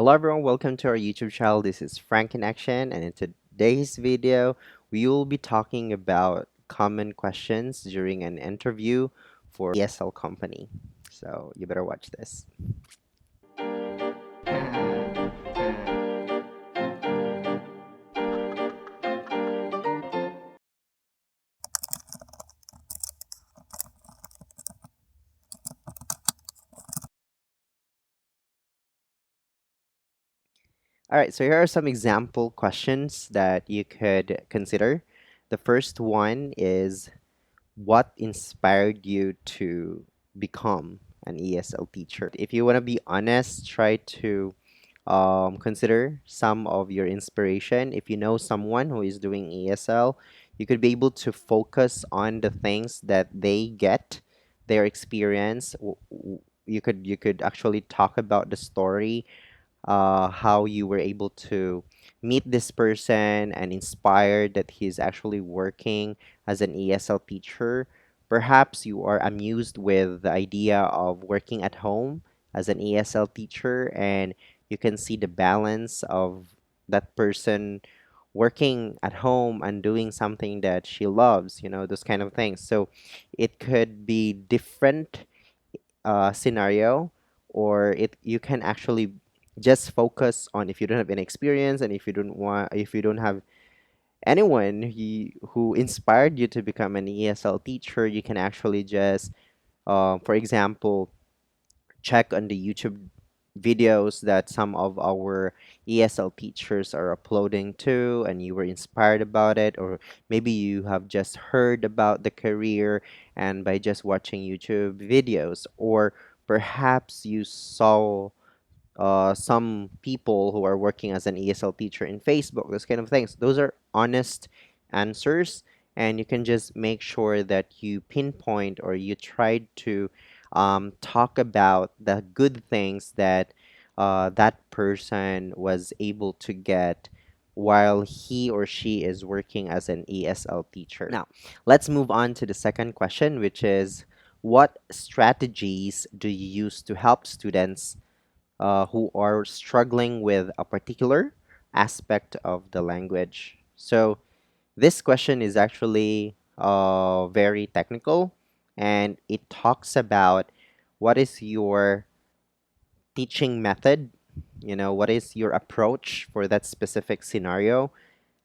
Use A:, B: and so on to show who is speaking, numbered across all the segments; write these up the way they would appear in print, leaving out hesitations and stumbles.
A: Hello everyone, welcome to our YouTube channel. This is Frank in Action, and in today's video, we will be talking about common questions during an interview for ESL company. So you better watch this. All right, so here are some example questions that you could consider. The first one is, what inspired you to become an ESL teacher? If you want to be honest, try to consider some of your inspiration. If you know someone who is doing ESL, you could be able to focus on the things that they get, their experience. You could actually talk about the story, how you were able to meet this person and inspired that he's actually working as an ESL teacher. Perhaps you are amused with the idea of working at home as an ESL teacher, and you can see the balance of that person working at home and doing something that she loves, those kind of things. So it could be different scenario, or it you can actually just focus on, if you don't have any experience and if you don't have anyone who inspired you to become an ESL teacher, you can actually just for example, check on the YouTube videos that some of our ESL teachers are uploading to, and you were inspired about it, or maybe you have just heard about the career and by just watching YouTube videos, or perhaps you saw some people who are working as an ESL teacher in Facebook, those kind of things. Those are honest answers, and you can just make sure that you pinpoint or you try to talk about the good things that that person was able to get while he or she is working as an ESL teacher. Now, let's move on to the second question, which is, what strategies do you use to help students who are struggling with a particular aspect of the language? So this question is actually very technical, and it talks about what is your teaching method, what is your approach for that specific scenario.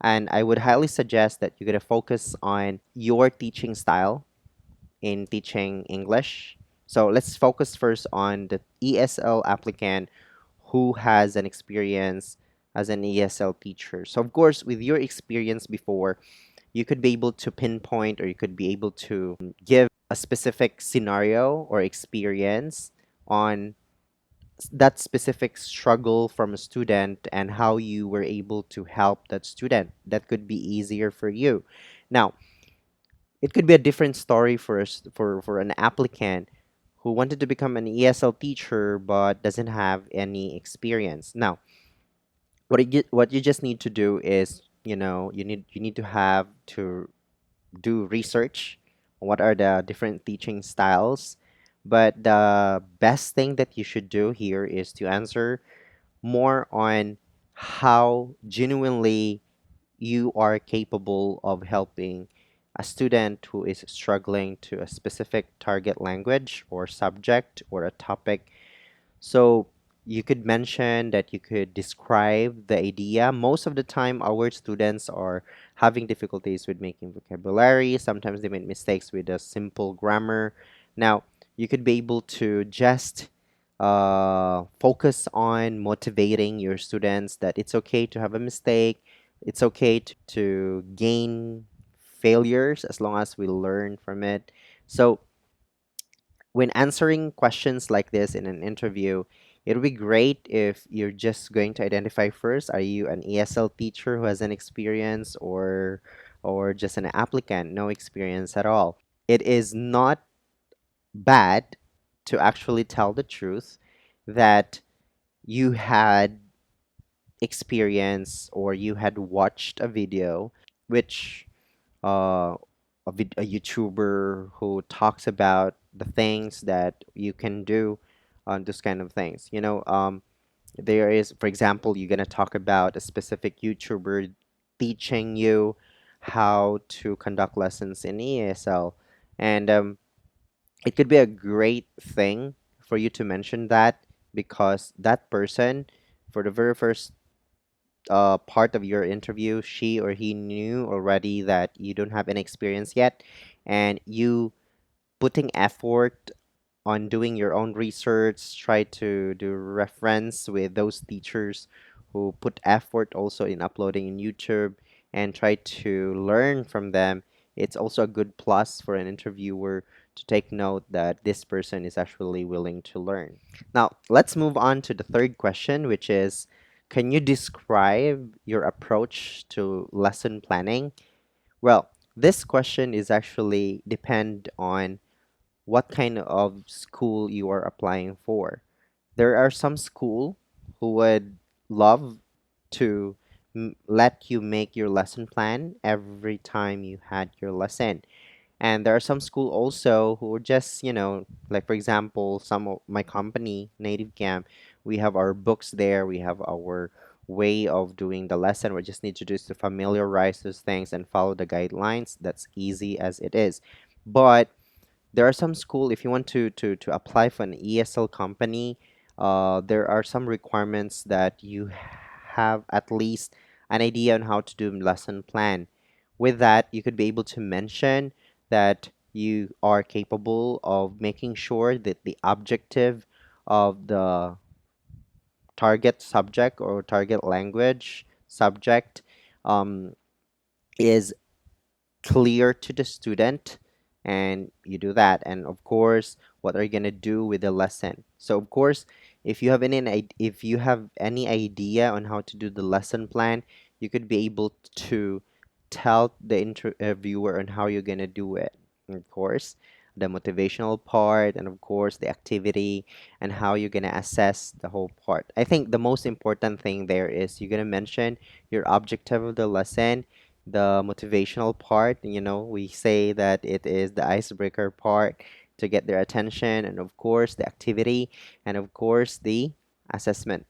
A: And I would highly suggest that you're going to focus on your teaching style in teaching English. So let's focus first on the ESL applicant who has an experience as an ESL teacher. So, of course, with your experience before, you could be able to pinpoint, or you could be able to give a specific scenario or experience on that specific struggle from a student and how you were able to help that student. That could be easier for you. Now, it could be a different story for us for an applicant who wanted to become an ESL teacher but doesn't have any experience. Now, what you just need to do is, you need to have to do research on what are the different teaching styles. But the best thing that you should do here is to answer more on how genuinely you are capable of helping a student who is struggling to a specific target language or subject or a topic. So you could mention that you could describe the idea. Most of the time, our students are having difficulties with making vocabulary. Sometimes they make mistakes with a simple grammar. Now, you could be able to just focus on motivating your students that it's okay to have a mistake. It's okay to gain failures as long as we learn from it. So when answering questions like this in an interview, it would be great if you're just going to identify first, are you an ESL teacher who has an experience, or just an applicant, no experience at all. It is not bad to actually tell the truth that you had experience or you had watched a video which uh, a YouTuber who talks about the things that you can do on those kind of things. There is, for example, you're going to talk about a specific YouTuber teaching you how to conduct lessons in ESL. And it could be a great thing for you to mention that, because that person, for the very first part of your interview, she or he knew already that you don't have any experience yet, and you putting effort on doing your own research, try to do reference with those teachers who put effort also in uploading in YouTube, and try to learn from them. It's also a good plus for an interviewer to take note that this person is actually willing to learn. Now, let's move on to the third question, which is, can you describe your approach to lesson planning? Well, this question is actually depend on what kind of school you are applying for. There are some school who would love to let you make your lesson plan every time you had your lesson. And there are some school also who are just, like for example, some of my company, NativeCamp, we have our books there, we have our way of doing the lesson. We just need to just to familiarize those things and follow the guidelines. That's easy as it is. But there are some school, if you want to apply for an ESL company, there are some requirements that you have at least an idea on how to do lesson plan. With that, you could be able to mention that you are capable of making sure that the objective of the target subject or target language subject um, is clear to the student, and you do that. And of course, what are you going to do with the lesson? So of course, if you have any idea on how to do the lesson plan, you could be able to tell the interviewer on how you're going to do it. And of course, the motivational part, and of course the activity, and how you're going to assess the whole part. I think the most important thing there is you're going to mention your objective of the lesson, the motivational part. We say that it is the icebreaker part to get their attention, and of course the activity, and of course the assessment.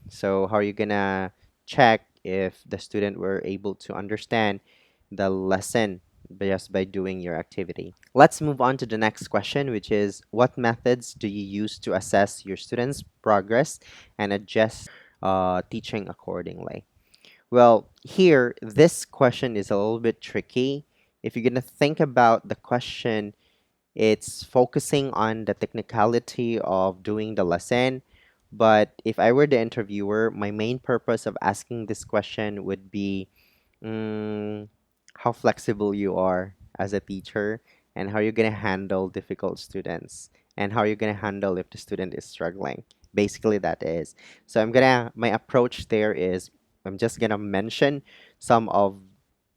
A: So how are you gonna check if the student were able to understand the lesson just by doing your activity? Let's move on to the next question, which is, what methods do you use to assess your students' progress and adjust teaching accordingly? Well, here, this question is a little bit tricky. If you're going to think about the question, it's focusing on the technicality of doing the lesson. But if I were the interviewer, my main purpose of asking this question would be, mm, how flexible you are as a teacher, and how you're going to handle difficult students, and how you're going to handle if the student is struggling. Basically, that is. So my approach there is, I'm just going to mention some of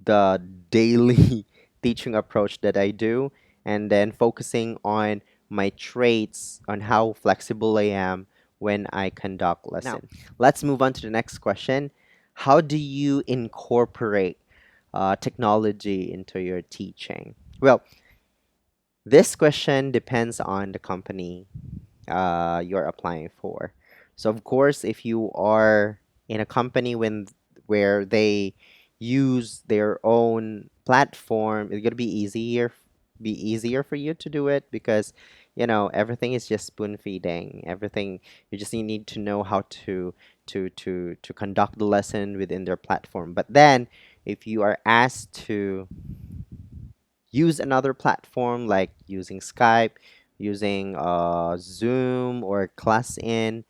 A: the daily teaching approach that I do, and then focusing on my traits on how flexible I am when I conduct lesson. Now, let's move on to the next question. How do you incorporate technology into your teaching? Well, this question depends on the company you're applying for. So of course, if you are in a company where they use their own platform, it's gonna be easier for you to do it, because everything is just spoon feeding. Everything, you just need to know how to conduct the lesson within their platform. But then, if you are asked to use another platform like using Skype, using Zoom or ClassIn,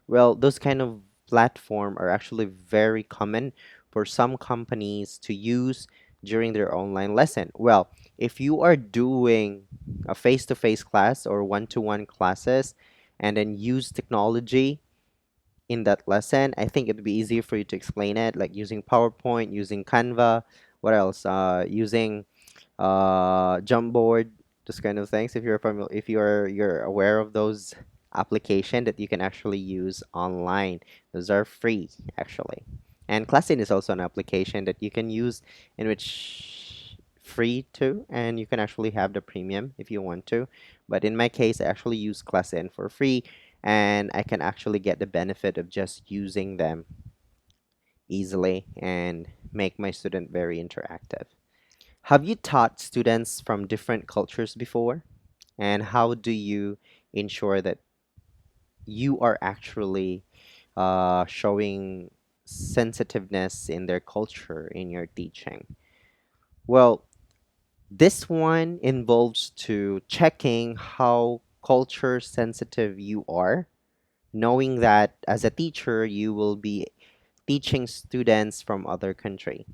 A: well, those kind of platform are actually very common for some companies to use during their online lesson. Well, if you are doing a face-to-face class or one-to-one classes and then use technology in that lesson, I think it'd be easier for you to explain it, like using PowerPoint, using Canva, what else? Using Jumpboard, those kind of things. If you're aware of those application that you can actually use online, those are free actually. And Classin is also an application that you can use, in which free too, and you can actually have the premium if you want to. But in my case, I actually use Classin for free, and I can actually get the benefit of just using them easily and make my student very interactive. Have you taught students from different cultures before? And how do you ensure that you are actually showing sensitiveness in their culture in your teaching? Well, this one involves to checking how culture sensitive you are, knowing that as a teacher you will be teaching students from other country,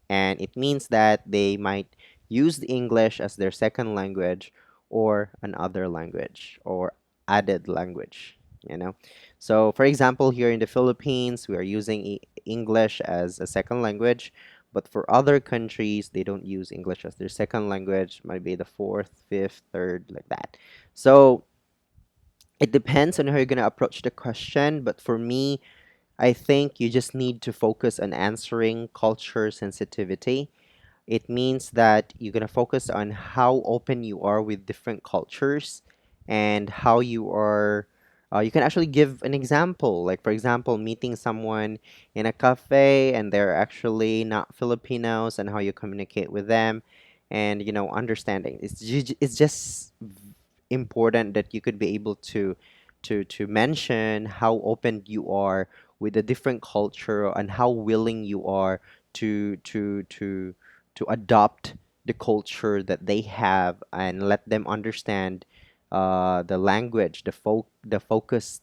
A: and it means that they might use the English as their second language or another language or added language, you know. So for example, here in the Philippines we are using English as a second language, but for other countries they don't use English as their second language, might be the fourth, fifth, third, like that. So it depends on how you're going to approach the question, but for me, I think you just need to focus on answering culture sensitivity. It means that you're going to focus on how open you are with different cultures and how you are. You can actually give an example, like, for example, meeting someone in a cafe and they're actually not Filipinos, and how you communicate with them, and understanding. It's just important that you could be able to mention how open you are with a different culture and how willing you are to adopt the culture that they have, and let them understand the language, the focused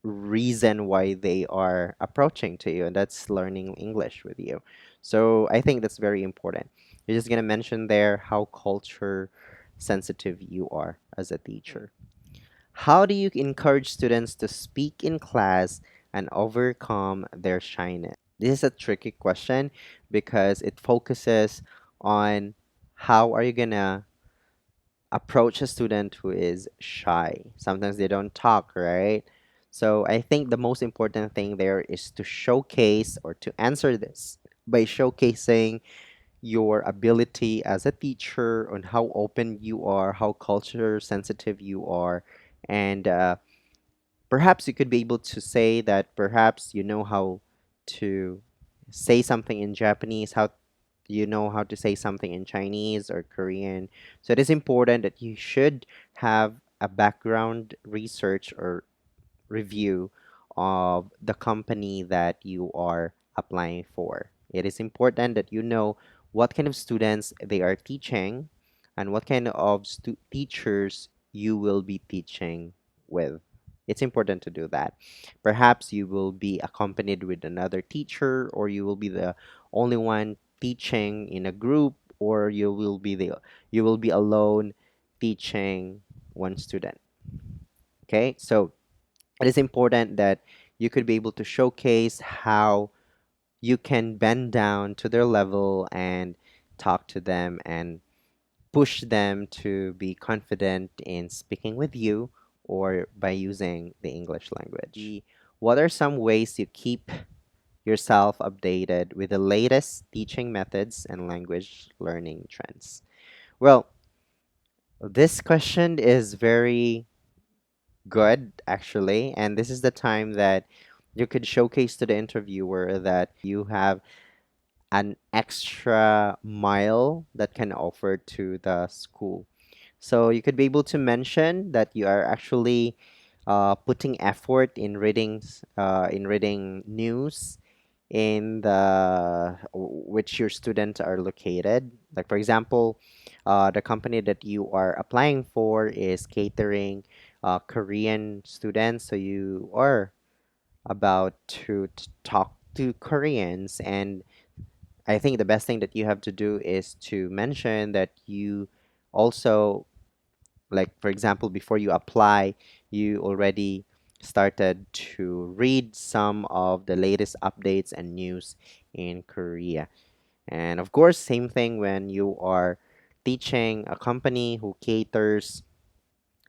A: reason why they are approaching to you, and that's learning English with you. So I think that's very important. You're just gonna mention there how culture sensitive you are as a teacher. How do you encourage students to speak in class and overcome their shyness? This is a tricky question because it focuses on how are you gonna approach a student who is shy. Sometimes they don't talk, right? So I think the most important thing there is to showcase or to answer this by showcasing your ability as a teacher on how open you are, how culture sensitive you are, and perhaps you could be able to say that perhaps you know how to say something in Japanese, how you know how to say something in Chinese or Korean. So it is important that you should have a background research or review of the company that you are applying for. It is important that you know what kind of students they are teaching and what kind of teachers you will be teaching with. It's important to do that. Perhaps you will be accompanied with another teacher, or you will be the only one teaching in a group, or you will be alone teaching one student. Okay? So it is important that you could be able to showcase how you can bend down to their level and talk to them and push them to be confident in speaking with you or by using the English language. What are some ways you keep yourself updated with the latest teaching methods and language learning trends? Well, this question is very good, actually, and this is the time that you could showcase to the interviewer that you have an extra mile that can offer to the school. So you could be able to mention that you are actually putting effort in reading news in the which your students are located. Like for example, the company that you are applying for is catering Korean students, so you are about to talk to Koreans, and I think the best thing that you have to do is to mention that you also, like for example, before you apply, you already started to read some of the latest updates and news in Korea. And of course, same thing when you are teaching a company who caters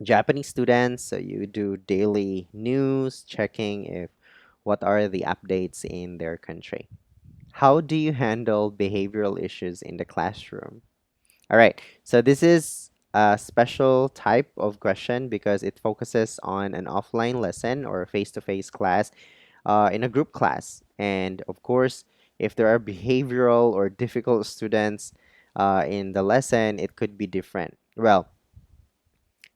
A: Japanese students, so you do daily news, checking if what are the updates in their country. How do you handle behavioral issues in the classroom? All right, so this is a special type of question because it focuses on an offline lesson or face-to-face class in a group class. And of course, if there are behavioral or difficult students in the lesson, it could be different. Well,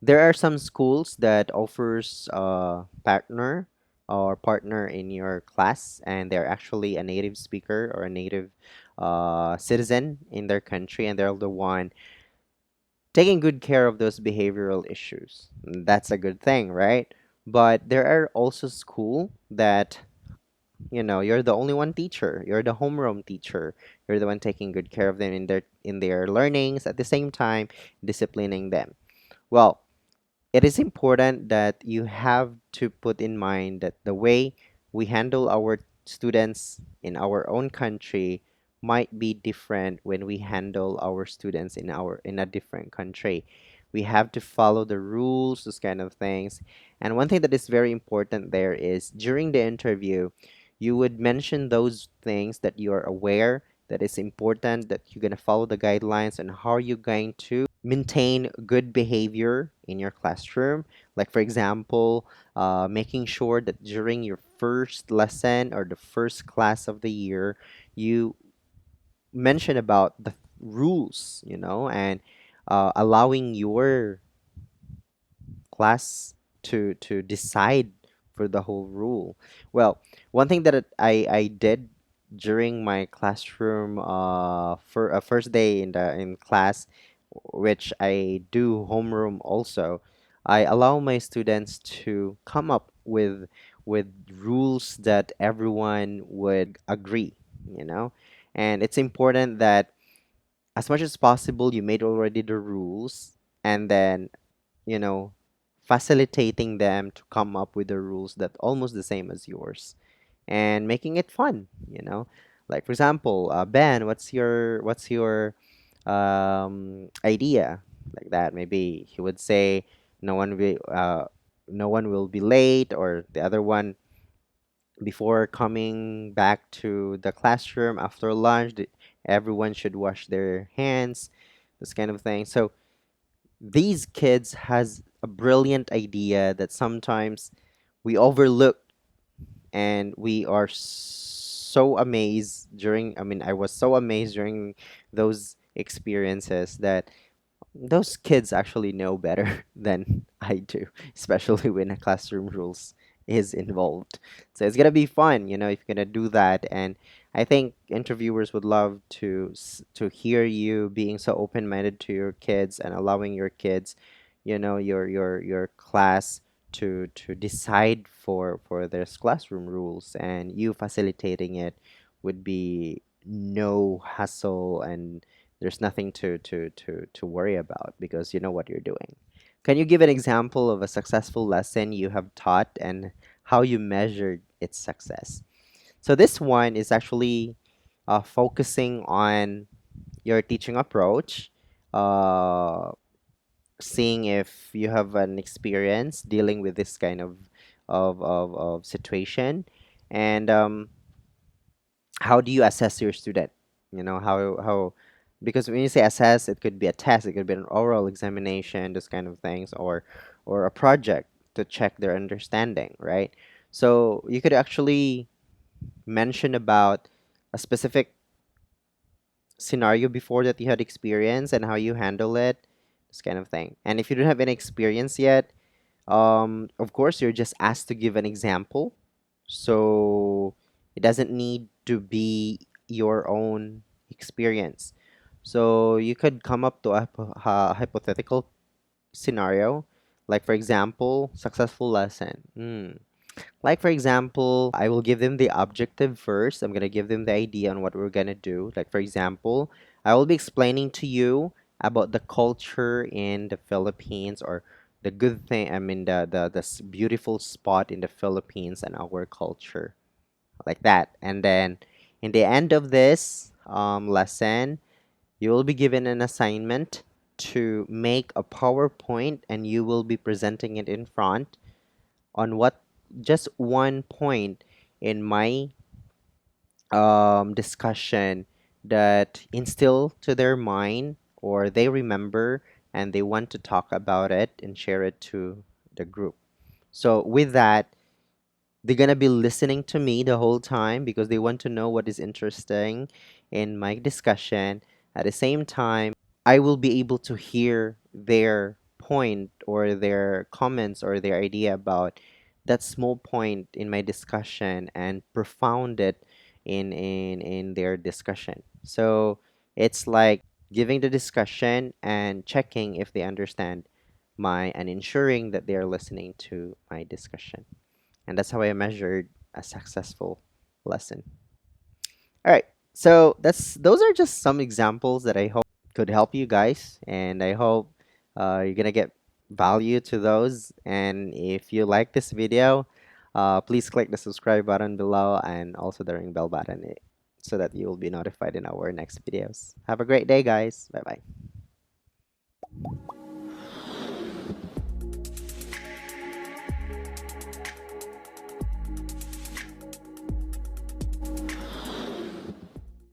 A: there are some schools that offers partner in your class, and they're actually a native speaker or a native citizen in their country, and they're the one taking good care of those behavioral issues. That's a good thing, right? But there are also school that you're the only one teacher. You're the homeroom teacher. You're the one taking good care of them in their learnings at the same time disciplining them. Well, it is important that you have to put in mind that the way we handle our students in our own country might be different when we handle our students in a different country. We have to follow the rules, those kind of things. And one thing that is very important there is during the interview, you would mention those things that you are aware that is important, that you're going to follow the guidelines, and how are you going to maintain good behavior in your classroom. Like, for example, making sure that during your first lesson or the first class of the year, you mention about the rules, and allowing your class to decide for the whole rule. Well, one thing that I did during my classroom for a first day in class, which I do homeroom also, I allow my students to come up with rules that everyone would agree, you know. And it's important that as much as possible you made already the rules, and then you know, facilitating them to come up with the rules that almost the same as yours and making it fun. Like for example, Ben, what's your idea like that? Maybe he would say no one will no one will be late, or the other one before coming back to the classroom after lunch, everyone should wash their hands, this kind of thing. So these kids has a brilliant idea that sometimes we overlook, and we are so amazed during I mean I was so amazed during those experiences that those kids actually know better than I do, especially when a classroom rules is involved. So it's gonna be fun, if you're gonna do that. And I think interviewers would love to hear you being so open-minded to your kids and allowing your kids, your class to decide for their classroom rules, and you facilitating it would be no hassle, and there's nothing to worry about because you know what you're doing. Can you give an example of a successful lesson you have taught and how you measured its success? So this one is actually focusing on your teaching approach, uh, seeing if you have an experience dealing with this kind of situation, and how do you assess your student? How because when you say assess, it could be a test, it could be an oral examination, those kind of things, or a project to check their understanding, right? So you could actually mention about a specific scenario before that you had experience and how you handle it, this kind of thing. And if you don't have any experience yet, of course, you're just asked to give an example. So it doesn't need to be your own experience. So you could come up to a hypothetical scenario, like for example, successful lesson. Like, for example, I will give them the objective first. I'm going to give them the idea on what we're going to do. Like, for example, I will be explaining to you about the culture in the Philippines, or the good thing, I mean, the beautiful spot in the Philippines and our culture, like that. And then in the end of this lesson, you will be given an assignment to make a PowerPoint, and you will be presenting it in front on what just one point in my discussion that instill to their mind, or they remember and they want to talk about it and share it to the group. So with that, they're gonna be listening to me the whole time because they want to know what is interesting in my discussion. At the same time, I will be able to hear their point or their comments or their idea about that small point in my discussion and profound it in their discussion. So it's like giving the discussion and checking if they understand my and ensuring that they are listening to my discussion. And that's how I measured a successful lesson. All right. So that's those are just some examples that I hope could help you guys, and I hope you're gonna get value to those. And if you like this video, please click the subscribe button below and also the ring bell button so that you will be notified in our next videos. Have a great day, guys. Bye bye.